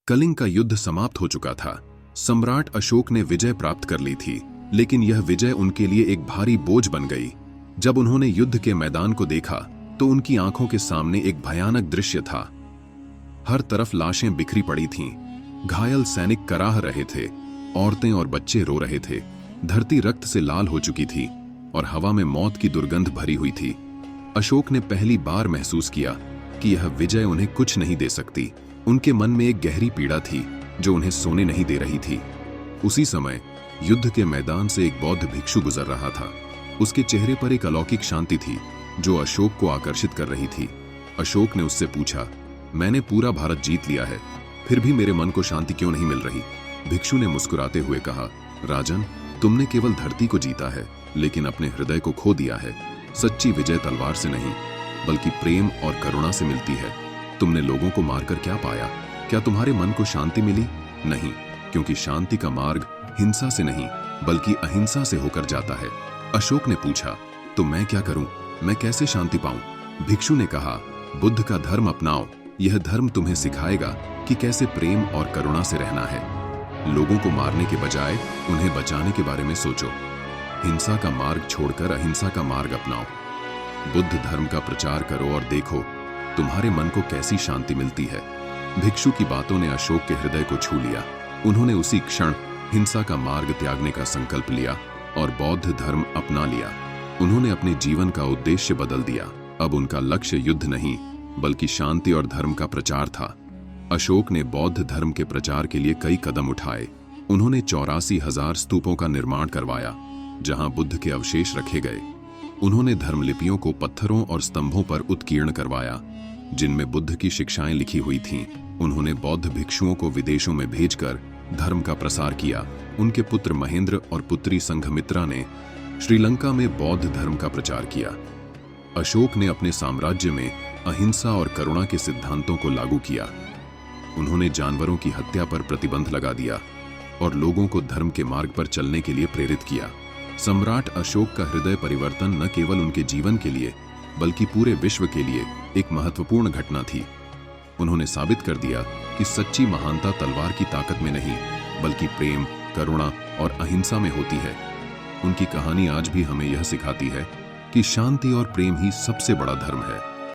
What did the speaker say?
कलिंग का युद्ध समाप्त हो चुका था। सम्राट अशोक ने विजय प्राप्त कर ली थी, लेकिन यह विजय उनके लिए एक भारी बोझ बन गई। जब उन्होंने युद्ध के मैदान को देखा तो उनकी आंखों के सामने एक भयानक दृश्य था। हर तरफ लाशें बिखरी पड़ी थीं, घायल सैनिक कराह रहे थे, औरतें और बच्चे रो रहे थे। धरती रक्त से लाल हो चुकी थी और हवा में मौत की दुर्गंध भरी हुई थी। अशोक ने पहली बार महसूस किया कि यह विजय उन्हें कुछ नहीं दे सकती। उनके मन में एक गहरी पीड़ा थी जो उन्हें सोने नहीं दे रही थी। उसी समय युद्ध के मैदान से एक बौद्ध भिक्षु गुजर रहा था। उसके चेहरे पर एक अलौकिक शांति थी जो अशोक को आकर्षित कर रही थी। अशोक ने उससे पूछा, मैंने पूरा भारत जीत लिया है, फिर भी मेरे मन को शांति क्यों नहीं मिल रही? भिक्षु ने मुस्कुराते हुए कहा, राजन, तुमने केवल धरती को जीता है, लेकिन अपने हृदय को खो दिया है। सच्ची विजय तलवार से नहीं, बल्कि प्रेम और करुणा से मिलती है। तुमने लोगों को मारकर क्या पाया? क्या तुम्हारे मन को शांति मिली? नहीं, क्योंकि शांति का मार्ग हिंसा से नहीं, बल्कि अहिंसा से होकर जाता है। अशोक ने पूछा, तो मैं क्या करूं? मैं कैसे शांति पाऊं? भिक्षु ने कहा, बुद्ध का धर्म अपनाओ। यह धर्म तुम्हें सिखाएगा कि कैसे प्रेम और करुणा से रहना है। लोगों को मारने के बजाय उन्हें बचाने के बारे में सोचो। हिंसा का मार्ग छोड़कर अहिंसा का मार्ग अपनाओ। बुद्ध धर्म का प्रचार करो और देखो तुम्हारे मन को कैसी शांति मिलती है। भिक्षु की बातों ने अशोक के हृदय को छू लिया। उन्होंने उसी क्षण हिंसा का मार्ग त्यागने का संकल्प लिया और बौद्ध धर्म अपना लिया। उन्होंने अपने जीवन का उद्देश्य बदल दिया। अब उनका लक्ष्य युद्ध नहीं, बल्कि शांति और धर्म का प्रचार था। अशोक ने बौद्ध धर्म के प्रचार के लिए कई कदम उठाए। उन्होंने 84,000 स्तूपों का निर्माण करवाया, जहां बुद्ध के अवशेष रखे गए। उन्होंने धर्मलिपियों को पत्थरों और स्तंभों पर उत्कीर्ण करवाया, जिनमें बुद्ध की शिक्षाएं लिखी हुई थीं। उन्होंने बौद्ध भिक्षुओं को विदेशों में भेजकर धर्म का प्रसार किया। उनके पुत्र महेंद्र और पुत्री संघमित्रा ने श्रीलंका में बौद्ध धर्म का प्रचार किया। अशोक ने अपने साम्राज्य में अहिंसा और करुणा के सिद्धांतों को लागू किया। उन्होंने जानवरों की हत्या पर प्रतिबंध लगा दिया और लोगों को धर्म के मार्ग पर चलने के लिए प्रेरित किया। सम्राट अशोक का हृदय परिवर्तन न केवल उनके जीवन के लिए, बल्कि पूरे विश्व के लिए एक महत्वपूर्ण घटना थी। उन्होंने साबित कर दिया कि सच्ची महानता तलवार की ताकत में नहीं, बल्कि प्रेम, करुणा और अहिंसा में होती है। उनकी कहानी आज भी हमें यह सिखाती है कि शांति और प्रेम ही सबसे बड़ा धर्म है।